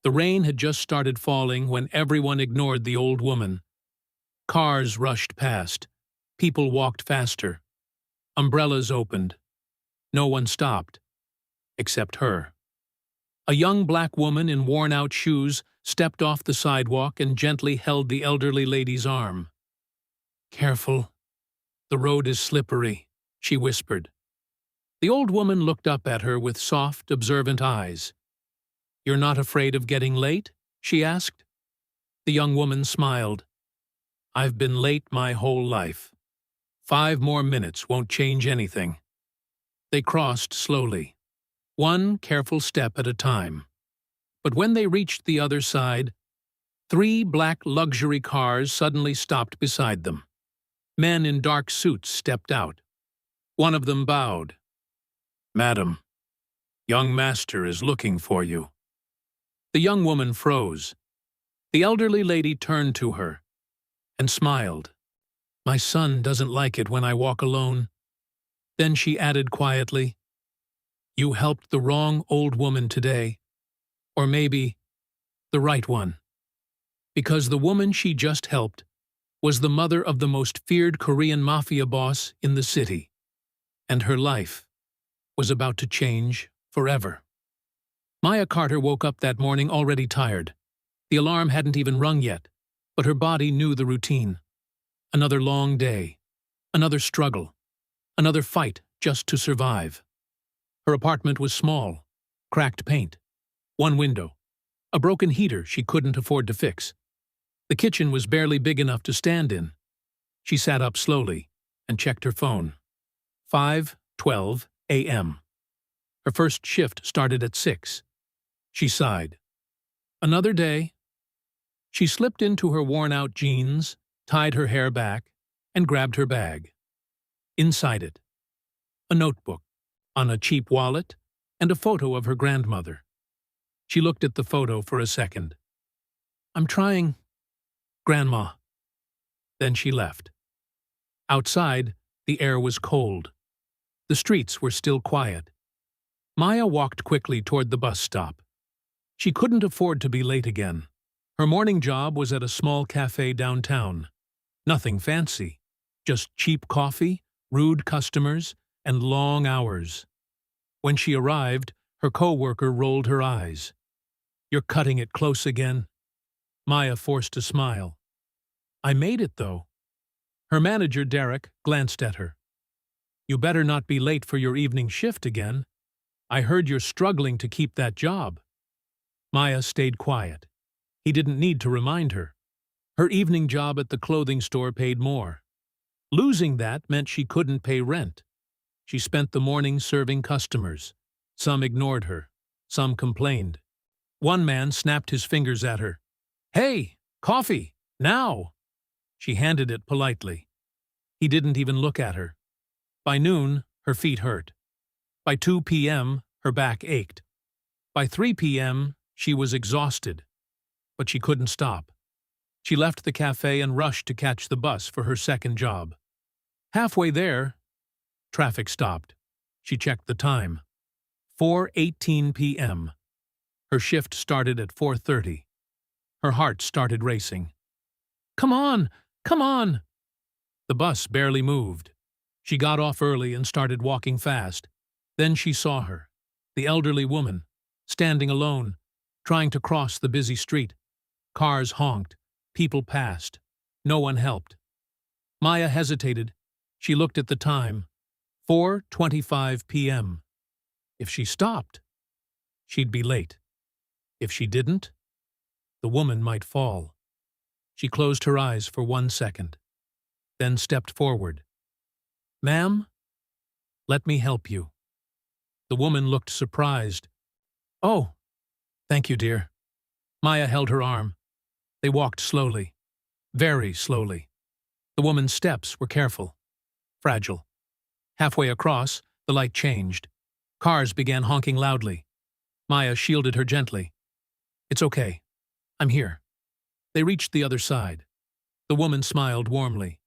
The rain had just started falling when everyone ignored the old woman. Cars rushed past. People walked faster. Umbrellas opened. No one stopped, except her. A young black woman in worn-out shoes stepped off the sidewalk and gently held the elderly lady's arm. "Careful. The road is slippery," she whispered. The old woman looked up at her with soft, observant eyes. "You're not afraid of getting late?" she asked. The young woman smiled. "I've been late my whole life. 5 more minutes won't change anything." They crossed slowly, one careful step at a time. But when they reached the other side, 3 black luxury cars suddenly stopped beside them. Men in dark suits stepped out. One of them bowed. "Madam, young master is looking for you." The young woman froze. The elderly lady turned to her and smiled. "My son doesn't like it when I walk alone." Then she added quietly, "You helped the wrong old woman today. Or maybe the right one. Because the woman she just helped was the mother of the most feared Korean mafia boss in the city. And her life was about to change forever." Maya Carter woke up that morning already tired. The alarm hadn't even rung yet, but her body knew the routine. Another long day, another struggle, another fight just to survive. Her apartment was small, cracked paint, one window, a broken heater she couldn't afford to fix. The kitchen was barely big enough to stand in. She sat up slowly and checked her phone. 5:12 a.m. Her first shift started at 6. She sighed. Another day. She slipped into her worn-out jeans, tied her hair back, and grabbed her bag. Inside it, a notebook, on a cheap wallet, and a photo of her grandmother. She looked at the photo for a second. "I'm trying, Grandma." Then she left. Outside, the air was cold. The streets were still quiet. Maya walked quickly toward the bus stop. She couldn't afford to be late again. Her morning job was at a small cafe downtown. Nothing fancy, just cheap coffee, rude customers, and long hours. When she arrived, her co-worker rolled her eyes. "You're cutting it close again." Maya forced a smile. "I made it, though." Her manager, Derek, glanced at her. "You better not be late for your evening shift again. I heard you're struggling to keep that job." Maya stayed quiet. He didn't need to remind her. Her evening job at the clothing store paid more. Losing that meant she couldn't pay rent. She spent the morning serving customers. Some ignored her. Some complained. One man snapped his fingers at her. "Hey, coffee, now!" She handed it politely. He didn't even look at her. By noon, her feet hurt. By 2 p.m., her back ached. By 3 p.m., she was exhausted. But she couldn't stop. She left the cafe and rushed to catch the bus for her second job. Halfway there, traffic stopped. She checked the time. 4:18 p.m. Her shift started at 4:30. Her heart started racing. "Come on! Come on!" The bus barely moved. She got off early and started walking fast. Then she saw her, the elderly woman, standing alone, trying to cross the busy street. Cars honked. People passed. No one helped. Maya hesitated. She looked at the time. 4:25 p.m. If she stopped, she'd be late. If she didn't, the woman might fall. She closed her eyes for 1 second, then stepped forward. "Ma'am, let me help you." The woman looked surprised. "Oh, thank you, dear." Maya held her arm. They walked slowly, very slowly. The woman's steps were careful, fragile. Halfway across, the light changed. Cars began honking loudly. Maya shielded her gently. "It's okay. I'm here." They reached the other side. The woman smiled warmly.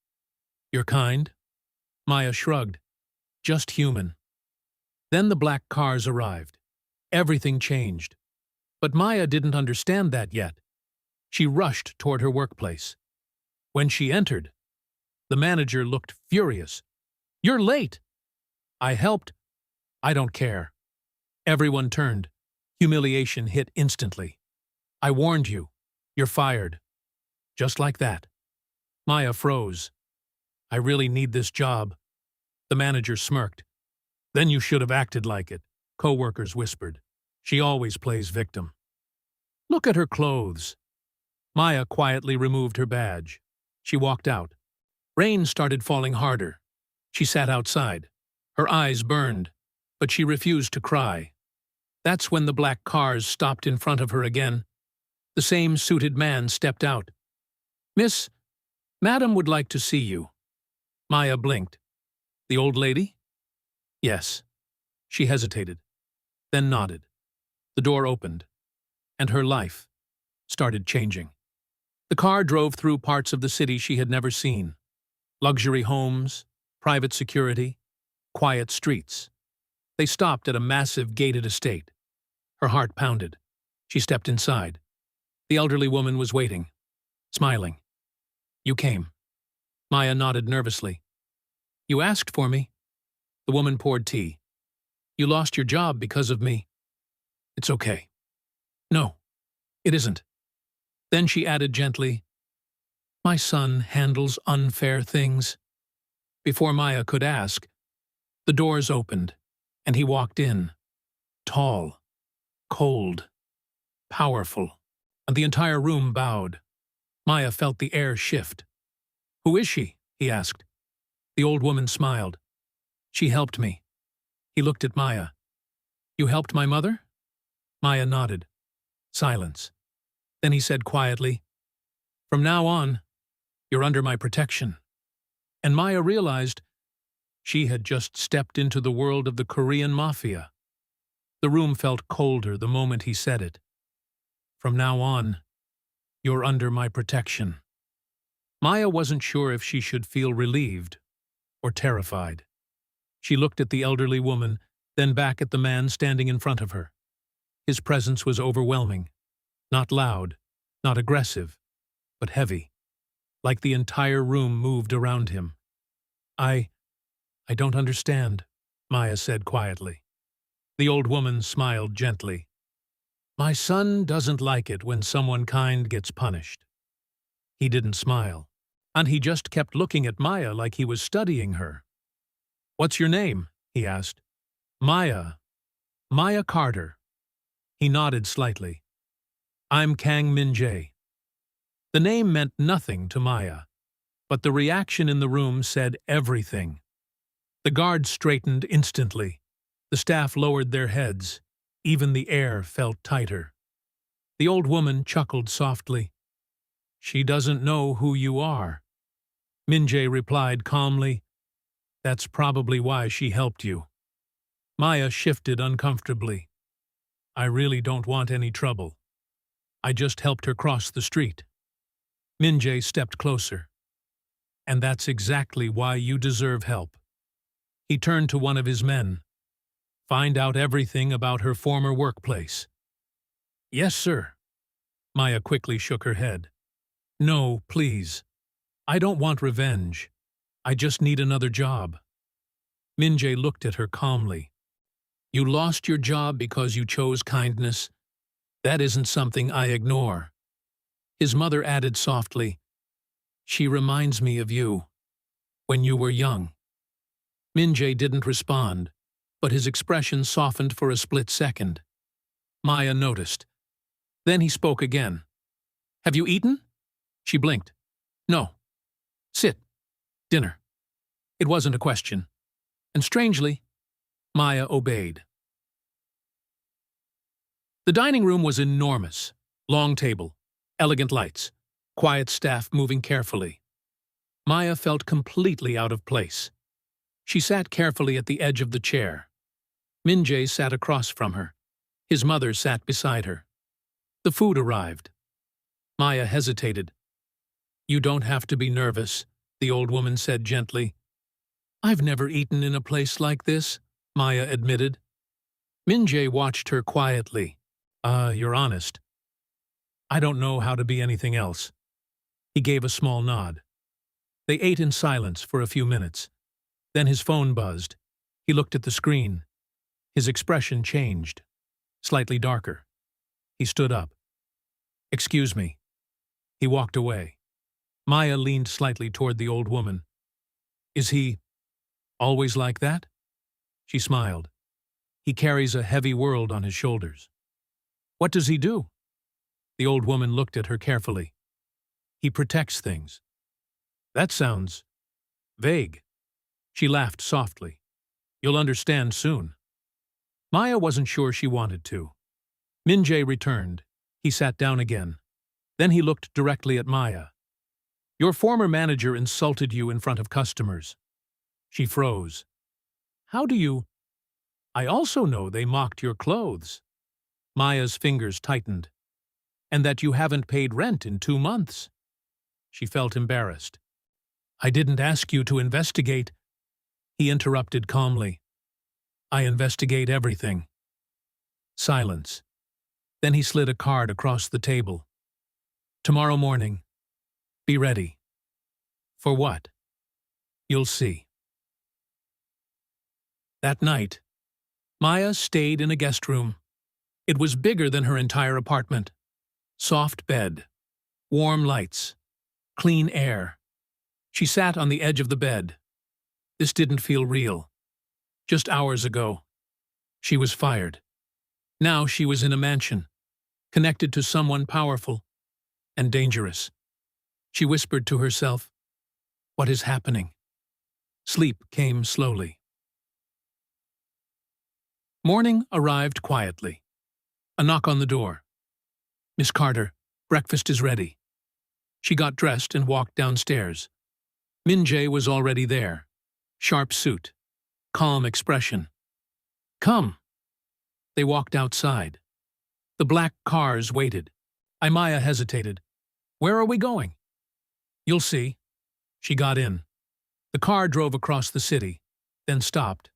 "You're kind?" Maya shrugged. "Just human." Then the black cars arrived. Everything changed. But Maya didn't understand that yet. She rushed toward her workplace. When she entered, the manager looked furious. "You're late!" "I helped." "I don't care." Everyone turned. Humiliation hit instantly. "I warned you. You're fired." Just like that. Maya froze. "I really need this job." The manager smirked. "Then you should have acted like it," co-workers whispered. "She always plays victim." "Look at her clothes." Maya quietly removed her badge. She walked out. Rain started falling harder. She sat outside. Her eyes burned, but she refused to cry. That's when the black cars stopped in front of her again. The same suited man stepped out. "Miss, Madam would like to see you." Maya blinked. "The old lady?" "Yes." She hesitated, then nodded. The door opened, and her life started changing. The car drove through parts of the city she had never seen. Luxury homes, private security, quiet streets. They stopped at a massive gated estate. Her heart pounded. She stepped inside. The elderly woman was waiting, smiling. "You came." Maya nodded nervously. "You asked for me." The woman poured tea. "You lost your job because of me." "It's okay." "No, it isn't." Then she added gently, "My son handles unfair things." Before Maya could ask, the doors opened, and he walked in. Tall, cold, powerful, and the entire room bowed. Maya felt the air shift. "Who is she?" he asked. The old woman smiled. "She helped me." He looked at Maya. "You helped my mother?" Maya nodded. Silence. Then he said quietly, "From now on, you're under my protection." And Maya realized she had just stepped into the world of the Korean Mafia. The room felt colder the moment he said it. "From now on, you're under my protection." Maya wasn't sure if she should feel relieved or terrified. She looked at the elderly woman, then back at the man standing in front of her. His presence was overwhelming. Not loud, not aggressive, but heavy, like the entire room moved around him. I don't understand," Maya said quietly. The old woman smiled gently. "My son doesn't like it when someone kind gets punished." He didn't smile, and he just kept looking at Maya like he was studying her. "What's your name?" he asked. "Maya. Maya Carter." He nodded slightly. "I'm Kang Min-jae." The name meant nothing to Maya, but the reaction in the room said everything. The guards straightened instantly. The staff lowered their heads. Even the air felt tighter. The old woman chuckled softly. "She doesn't know who you are." Min-jae replied calmly, "That's probably why she helped you." Maya shifted uncomfortably. "I really don't want any trouble. I just helped her cross the street." Min-jae stepped closer. "And that's exactly why you deserve help." He turned to one of his men. "Find out everything about her former workplace." "Yes, sir." Maya quickly shook her head. "No, please. I don't want revenge. I just need another job." Min-jae looked at her calmly. "You lost your job because you chose kindness. That isn't something I ignore." His mother added softly, "She reminds me of you, when you were young." Min-jae didn't respond, but his expression softened for a split second. Maya noticed. Then he spoke again. "Have you eaten?" She blinked. "No." "Sit. Dinner." It wasn't a question. And strangely, Maya obeyed. The dining room was enormous. Long table, elegant lights, quiet staff moving carefully. Maya felt completely out of place. She sat carefully at the edge of the chair. Min-jae sat across from her. His mother sat beside her. The food arrived. Maya hesitated. "You don't have to be nervous," the old woman said gently. "I've never eaten in a place like this," Maya admitted. Min-jae watched her quietly. You're honest. I don't know how to be anything else. He gave a small nod. They ate in silence for a few minutes. Then his phone buzzed. He looked at the screen. His expression changed, slightly darker. He stood up. "Excuse me." He walked away. Maya leaned slightly toward the old woman. "Is he always like that?" She smiled. "He carries a heavy world on his shoulders." "What does he do?" The old woman looked at her carefully. "He protects things." "That sounds vague." She laughed softly. "You'll understand soon." Maya wasn't sure she wanted to. Min-jae returned. He sat down again. Then he looked directly at Maya. "Your former manager insulted you in front of customers." She froze. "How do you—" "I also know they mocked your clothes." Maya's fingers tightened. "And that you haven't paid rent in 2 months." She felt embarrassed. "I didn't ask you to investigate." He interrupted calmly. "I investigate everything." Silence. Then he slid a card across the table. "Tomorrow morning. Be ready." "For what?" "You'll see." That night, Maya stayed in a guest room. It was bigger than her entire apartment. Soft bed, warm lights, clean air. She sat on the edge of the bed. This didn't feel real. Just hours ago, she was fired. Now she was in a mansion, connected to someone powerful and dangerous. She whispered to herself, "What is happening?" Sleep came slowly. Morning arrived quietly. A knock on the door. "Miss Carter, breakfast is ready." She got dressed and walked downstairs. Min-jae was already there. Sharp suit, calm expression. "Come." They walked outside. The black cars waited. Maya hesitated. "Where are we going?" "You'll see." She got in. The car drove across the city, then stopped.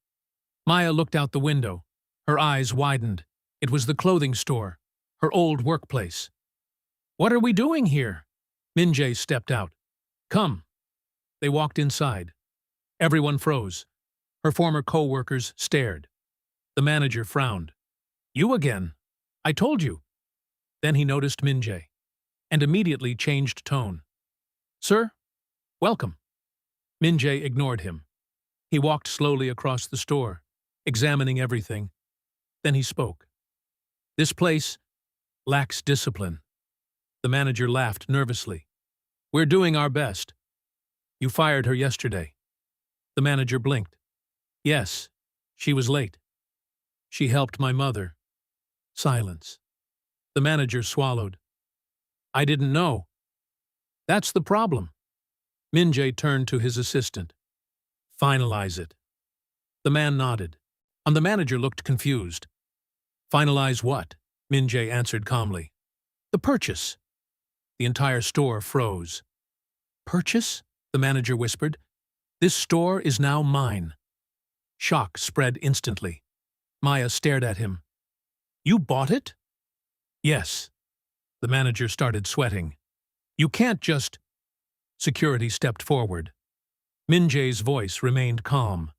Maya looked out the window. Her eyes widened. It was the clothing store, her old workplace. "What are we doing here?" Min-jae stepped out. "Come." They walked inside. Everyone froze. Her former co-workers stared. The manager frowned. "You again? I told you." Then he noticed Min-jae, and immediately changed tone. "Sir, welcome." Min-jae ignored him. He walked slowly across the store, examining everything. Then he spoke. "This place lacks discipline." The manager laughed nervously. "We're doing our best." "You fired her yesterday." The manager blinked. "Yes, she was late. She helped my mother." Silence. The manager swallowed. "I didn't know." "That's the problem." Min-jae turned to his assistant. "Finalize it." The man nodded, and the manager looked confused. "Finalize what?" Min-jae answered calmly. "The purchase." The entire store froze. "Purchase?" the manager whispered. "This store is now mine." Shock spread instantly. Maya stared at him. "You bought it?" "Yes." The manager started sweating. "You can't just—" Security stepped forward. Min-jae's voice remained calm.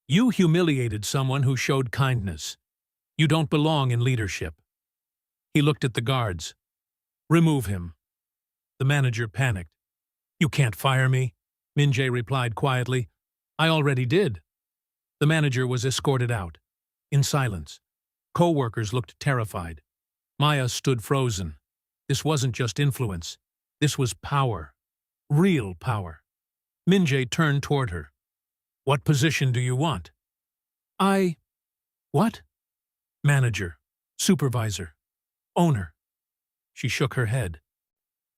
"You humiliated someone who showed kindness. You don't belong in leadership." He looked at the guards. "Remove him." The manager panicked. "You can't fire me," Min-jae replied quietly. "I already did." The manager was escorted out. In silence. Co-workers looked terrified. Maya stood frozen. This wasn't just influence. This was power. Real power. Min-jae turned toward her. "What position do you want?" What?" "Manager. Supervisor. Owner." She shook her head.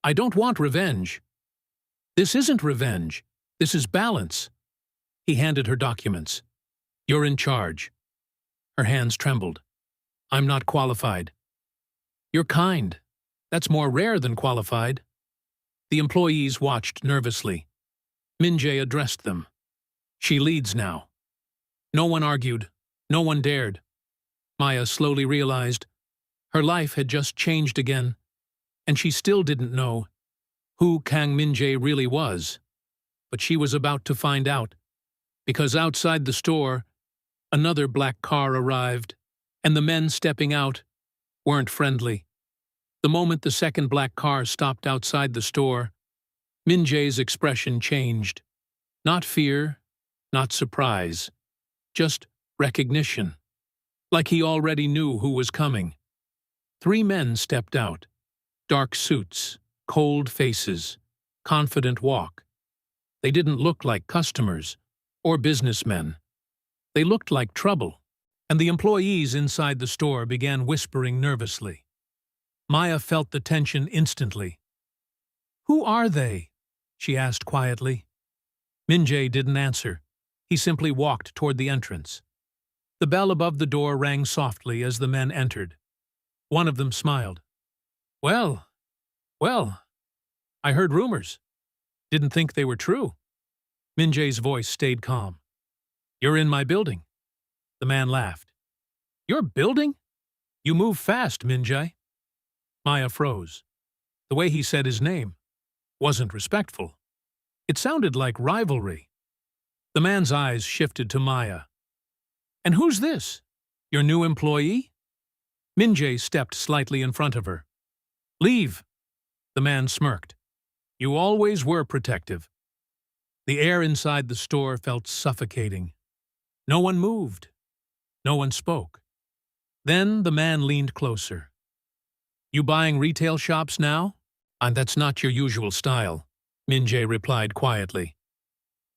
"I don't want revenge." "This isn't revenge. This is balance." He handed her documents. "You're in charge." Her hands trembled. "I'm not qualified." "You're kind. That's more rare than qualified." The employees watched nervously. Min-jae addressed them. "She leads now." No one argued. No one dared. Maya slowly realized Her life had just changed again, and she still didn't know who Kang Min-jae really was. But she was about to find out, because outside the store, another black car arrived, and the men stepping out weren't friendly. The moment the second black car stopped outside the store, Min-jae's expression changed. Not fear, not surprise, just recognition, like he already knew who was coming. 3 men stepped out. Dark suits, cold faces, confident walk. They didn't look like customers or businessmen. They looked like trouble, and the employees inside the store began whispering nervously. Maya felt the tension instantly. "Who are they?" she asked quietly. Min-jae didn't answer. He simply walked toward the entrance. The bell above the door rang softly as the men entered. One of them smiled. Well, I heard rumors. Didn't think they were true." Min-jae's voice stayed calm. "You're in my building." The man laughed. "Your building? You move fast, Min-jae." Maya froze. The way he said his name wasn't respectful. It sounded like rivalry. The man's eyes shifted to Maya. "And who's this? Your new employee?" Min-jae stepped slightly in front of her. "Leave." The man smirked. "You always were protective." The air inside the store felt suffocating. No one moved. No one spoke. Then the man leaned closer. "You buying retail shops now?" "And that's not your usual style," Min-jae replied quietly.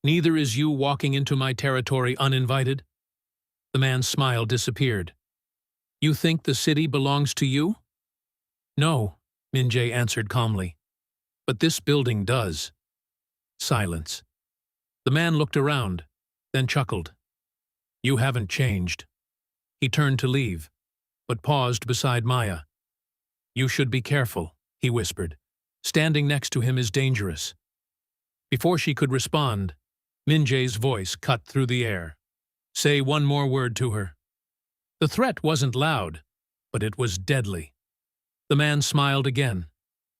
"Neither is you walking into my territory uninvited." The man's smile disappeared. "You think the city belongs to you?" "No," Min-jae answered calmly. "But this building does." Silence. The man looked around, then chuckled. "You haven't changed." He turned to leave, but paused beside Maya. "You should be careful," he whispered. "Standing next to him is dangerous." Before she could respond, Min-jae's voice cut through the air. "Say one more word to her." The threat wasn't loud, but it was deadly. The man smiled again,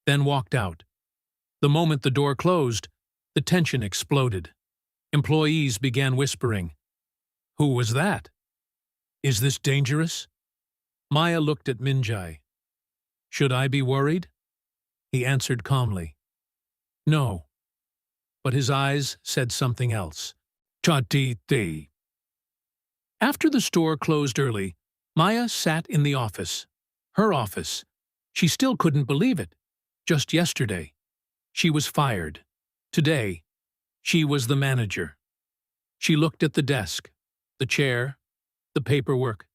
then walked out. The moment the door closed, the tension exploded. Employees began whispering. "Who was that? Is this dangerous?" Maya looked at Min-jae. "Should I be worried?" He answered calmly. "No." But his eyes said something else. "Cha-ti-ti." After the store closed early, Maya sat in the office. Her office. She still couldn't believe it. Just yesterday, she was fired. Today, she was the manager. She looked at the desk, the chair, the paperwork.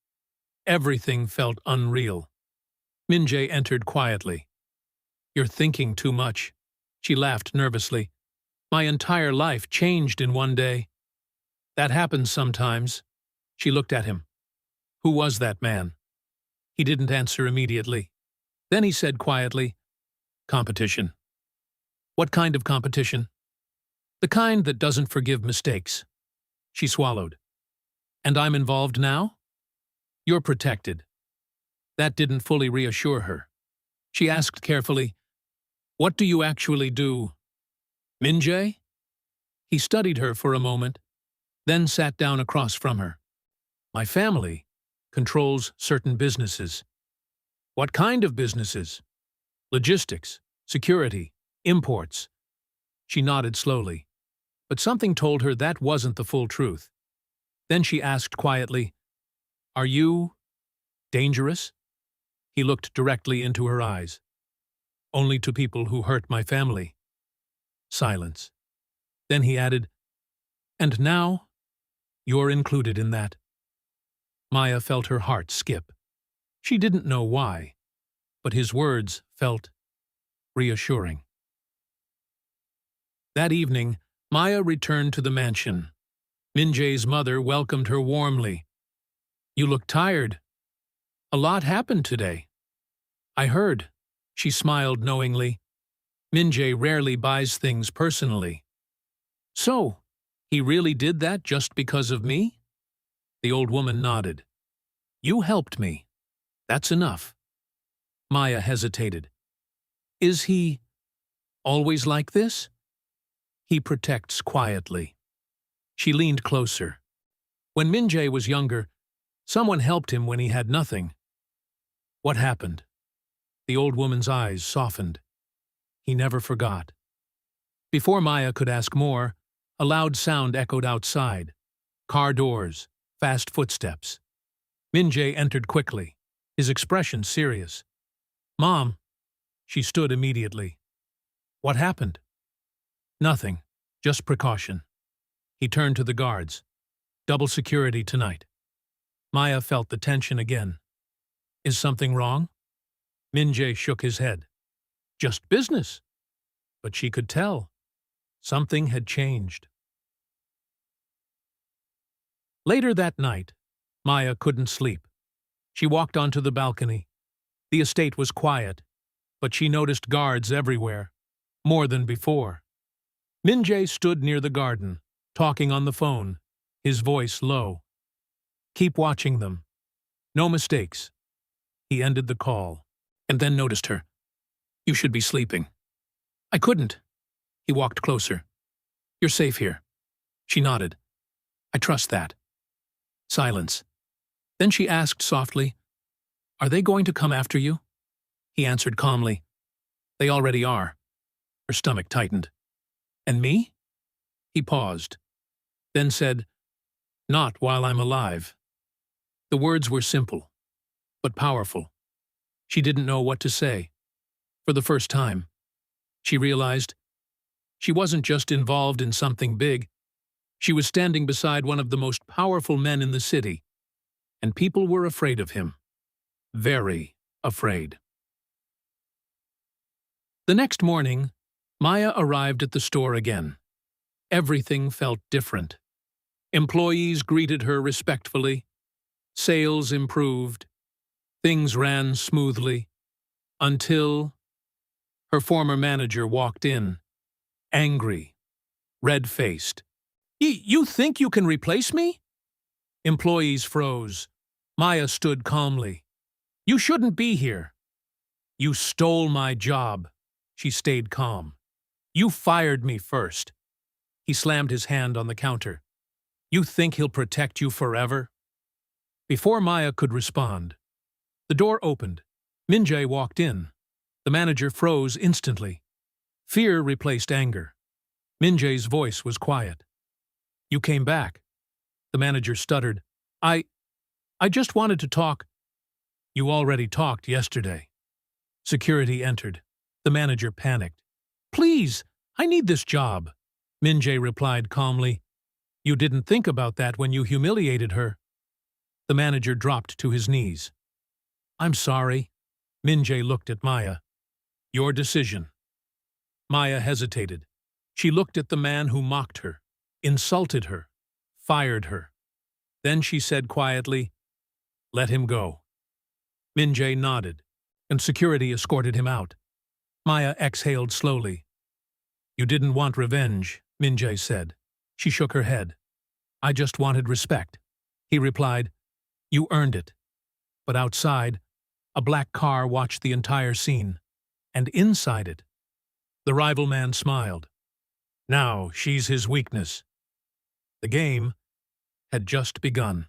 Everything felt unreal. Min-jae entered quietly. "You're thinking too much." She laughed nervously. "My entire life changed in one day." "That happens sometimes." She looked at him. "Who was that man?" He didn't answer immediately. Then he said quietly, "Competition." "What kind of competition?" "The kind that doesn't forgive mistakes." She swallowed. "And I'm involved now?" "You're protected." That didn't fully reassure her. She asked carefully, "What do you actually do?" "Min-jae?" He studied her for a moment, then sat down across from her. "My family controls certain businesses." "What kind of businesses?" "Logistics, security, imports." She nodded slowly, but something told her that wasn't the full truth. Then she asked quietly, "Are you dangerous?" He looked directly into her eyes. "Only to people who hurt my family." Silence. Then he added, "And now, you're included in that." Maya felt her heart skip. She didn't know why, but his words felt reassuring. That evening, Maya returned to the mansion. Min-jae's mother welcomed her warmly. "You look tired. A lot happened today." "I heard." She smiled knowingly. Min-jae rarely buys things personally. "So, he really did that just because of me?" The old woman nodded. "You helped me. That's enough." Maya hesitated. Is he always like this? He protects quietly. She leaned closer. When Min-jae was younger, someone helped him when he had nothing. What happened? The old woman's eyes softened. He never forgot. Before Maya could ask more, a loud sound echoed outside. Car doors, fast footsteps. Min-jae entered quickly, his expression serious. Mom, she stood immediately. What happened? Nothing, just precaution. He turned to the guards. Double security tonight. Maya felt the tension again. Is something wrong? Min-jae shook his head. Just business. But she could tell. Something had changed. Later that night, Maya couldn't sleep. She walked onto the balcony. The estate was quiet, but she noticed guards everywhere, more than before. Min-jae stood near the garden, talking on the phone, his voice low. Keep watching them. No mistakes. He ended the call, and then noticed her. You should be sleeping. I couldn't. He walked closer. You're safe here. She nodded. I trust that. Silence. Then she asked softly, Are they going to come after you? He answered calmly, They already are. Her stomach tightened. And me? He paused, then said, Not while I'm alive. The words were simple, but powerful. She didn't know what to say. For the first time, she realized she wasn't just involved in something big. She was standing beside one of the most powerful men in the city, and people were afraid of him. Very afraid. The next morning, Maya arrived at the store again. Everything felt different. Employees greeted her respectfully. Sales improved. Things ran smoothly. Until her former manager walked in, angry, red-faced. You think you can replace me? Employees froze. Maya stood calmly. You shouldn't be here. You stole my job. She stayed calm. You fired me first. He slammed his hand on the counter. You think he'll protect you forever? Before Maya could respond, the door opened. Min-jae walked in. The manager froze instantly. Fear replaced anger. Min-jae's voice was quiet. You came back. The manager stuttered. I just wanted to talk. You already talked yesterday. Security entered. The manager panicked. Please, I need this job. Min-jae replied calmly. You didn't think about that when you humiliated her. The manager dropped to his knees. I'm sorry. Min-jae looked at Maya. Your decision. Maya hesitated. She looked at the man who mocked her, insulted her, fired her. Then she said quietly, Let him go. Min-jae nodded, and security escorted him out. Maya exhaled slowly. You didn't want revenge, Min-jae said. She shook her head. I just wanted respect. He replied, You earned it. But outside, a black car watched the entire scene, and inside it, the rival man smiled. Now she's his weakness. The game had just begun.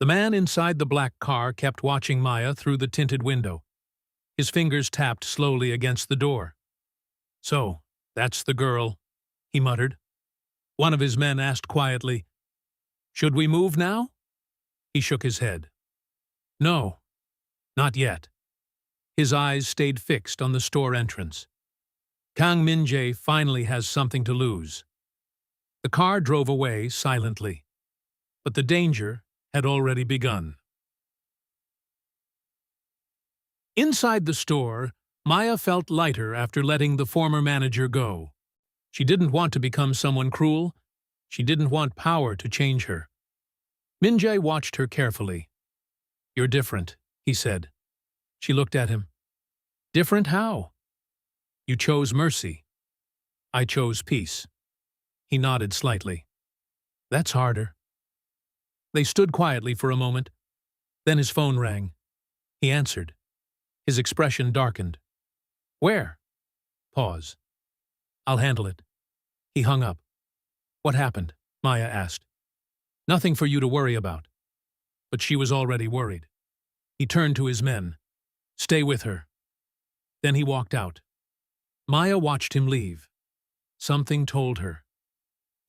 The man inside the black car kept watching Maya through the tinted window. His fingers tapped slowly against the door. So, that's the girl, he muttered. One of his men asked quietly, Should we move now? He shook his head. No, not yet. His eyes stayed fixed on the store entrance. Kang Min-jae finally has something to lose. The car drove away silently, but the danger had already begun. Inside the store, Maya felt lighter after letting the former manager go. She didn't want to become someone cruel. She didn't want power to change her. Min-jae watched her carefully. You're different, he said. She looked at him. Different how? You chose mercy. I chose peace. He nodded slightly. That's harder. They stood quietly for a moment. Then his phone rang. He answered. His expression darkened. Where? Pause. I'll handle it. He hung up. What happened? Maya asked. Nothing for you to worry about. But she was already worried. He turned to his men. Stay with her. Then he walked out. Maya watched him leave. Something told her.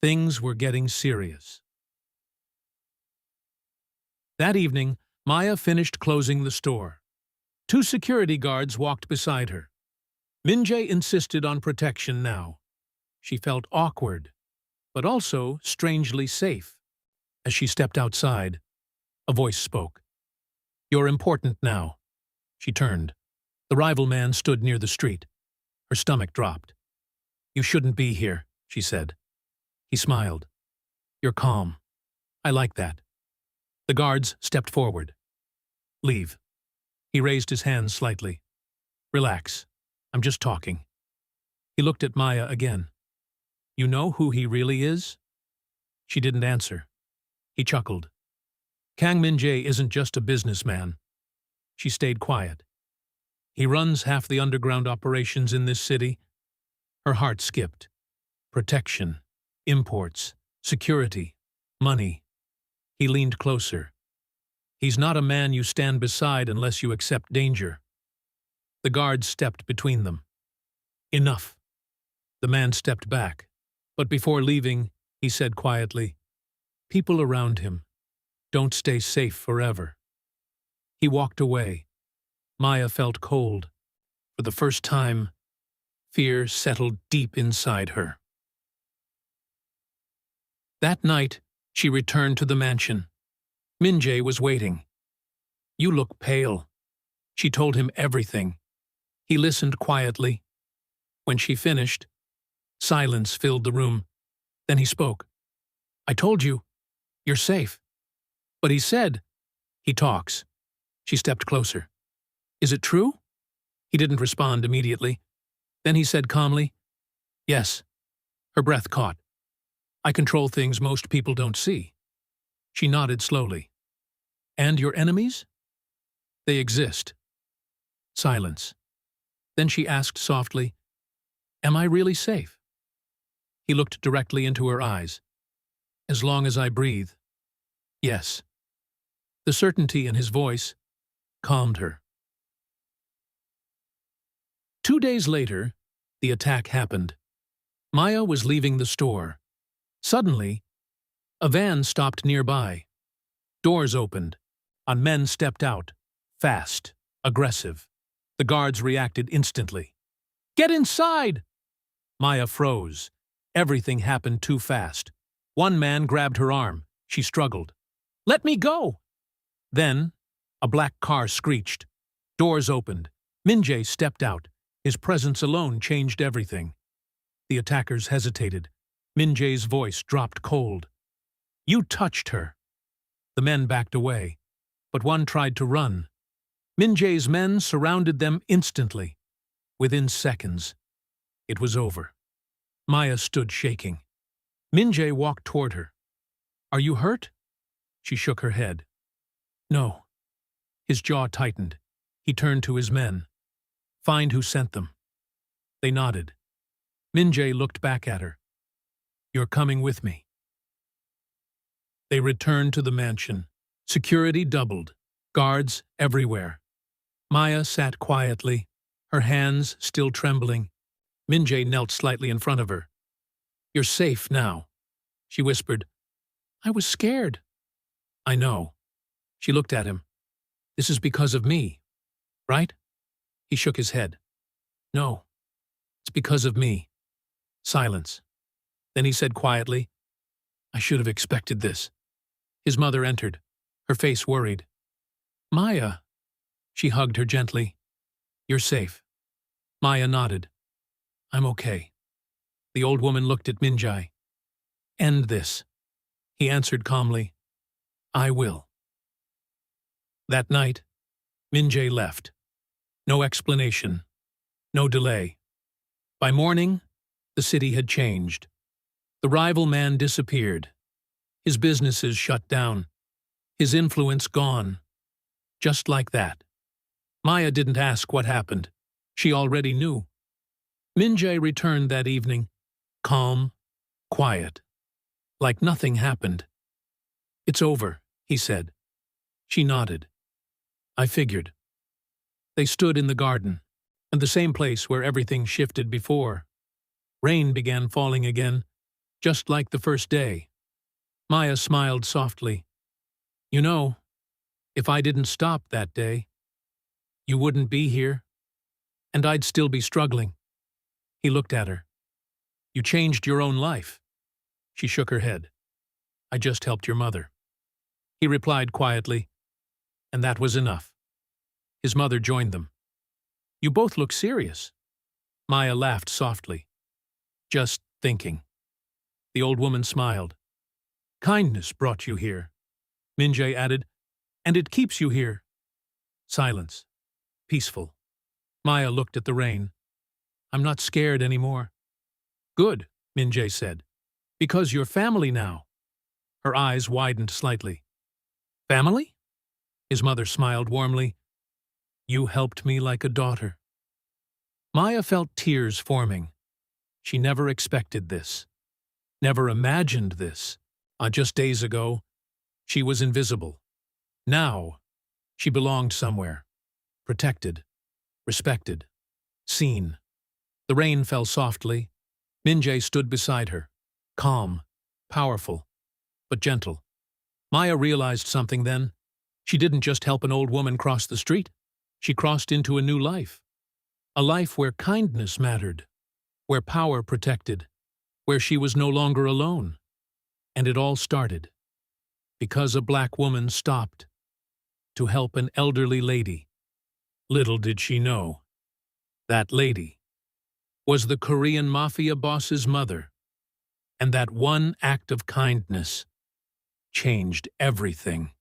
Things were getting serious. That evening, Maya finished closing the store. 2 security guards walked beside her. Min-jae insisted on protection now. She felt awkward, but also strangely safe. As she stepped outside, a voice spoke. You're important now. She turned. The rival man stood near the street. Her stomach dropped. You shouldn't be here, she said. He smiled. You're calm. I like that. The guards stepped forward. Leave. He raised his hands slightly. Relax. I'm just talking. He looked at Maya again. You know who he really is? She didn't answer. He chuckled. Kang Min-jae isn't just a businessman. She stayed quiet. He runs half the underground operations in this city. Her heart skipped. Protection, imports, security, money. He leaned closer. He's not a man you stand beside unless you accept danger. The guards stepped between them. Enough. The man stepped back, but before leaving, he said quietly, people around him don't stay safe forever. He walked away. Maya felt cold. For the first time, fear settled deep inside her. That night, she returned to the mansion. Min-jae was waiting. You look pale. She told him everything. He listened quietly. When she finished, silence filled the room. Then he spoke. I told you, you're safe. But he said, he talks. She stepped closer. Is it true? He didn't respond immediately. Then he said calmly, yes. Her breath caught. I control things most people don't see. She nodded slowly. And your enemies? They exist. Silence. Then she asked softly, am I really safe? He looked directly into her eyes. As long as I breathe. Yes. The certainty in his voice calmed her. 2 days later, the attack happened. Maya was leaving the store. Suddenly, a van stopped nearby. Doors opened. A men stepped out. Fast. Aggressive. The guards reacted instantly. Get inside! Maya froze. Everything happened too fast. One man grabbed her arm. She struggled. Let me go! Then, a black car screeched. Doors opened. Min-jae stepped out. His presence alone changed everything. The attackers hesitated. Min-jae's voice dropped cold. You touched her. The men backed away, but one tried to run. Min-jae's men surrounded them instantly. Within seconds, it was over. Maya stood shaking. Min-jae walked toward her. Are you hurt? She shook her head. No. His jaw tightened. He turned to his men. Find who sent them. They nodded. Min-jae looked back at her. You're coming with me. They returned to the mansion. Security doubled. Guards everywhere. Maya sat quietly, her hands still trembling. Min-jae knelt slightly in front of her. You're safe now, she whispered. I was scared. I know. She looked at him. This is because of me, right? He shook his head. No, it's because of me. Silence. Then he said quietly, I should have expected this. His mother entered, her face worried. Maya. She hugged her gently. You're safe. Maya nodded. I'm okay. The old woman looked at Min-jae. End this. He answered calmly. I will. That night, Min-jae left. No explanation. No delay. By morning, the city had changed. The rival man disappeared. His businesses shut down. His influence gone. Just like that. Maya didn't ask what happened. She already knew. Min-jae returned that evening, calm, quiet, like nothing happened. "It's over," he said. She nodded. "I figured." They stood in the garden, and the same place where everything shifted before. Rain began falling again, just like the first day. Maya smiled softly. "You know, if I didn't stop that day, you wouldn't be here, and I'd still be struggling." He looked at her. "You changed your own life." She shook her head. "I just helped your mother." He replied quietly, and that was enough. His mother joined them. "You both look serious." Maya laughed softly. "Just thinking." The old woman smiled. "Kindness brought you here," Min-jae added, "and it keeps you here." Silence. Peaceful. Maya looked at the rain. "I'm not scared anymore." "Good," Min-jae said, "because you're family now." Her eyes widened slightly. "Family?" His mother smiled warmly. "You helped me like a daughter." Maya felt tears forming. She never expected this. Never imagined this. Just days ago, she was invisible. Now, she belonged somewhere. Protected. Respected. Seen. The rain fell softly. Min-jae stood beside her. Calm. Powerful. But gentle. Maya realized something then. She didn't just help an old woman cross the street. She crossed into a new life. A life where kindness mattered. Where power protected. Where she was no longer alone. And it all started because a black woman stopped to help an elderly lady. Little did she know, that lady was the Korean Mafia boss's mother, and that one act of kindness changed everything.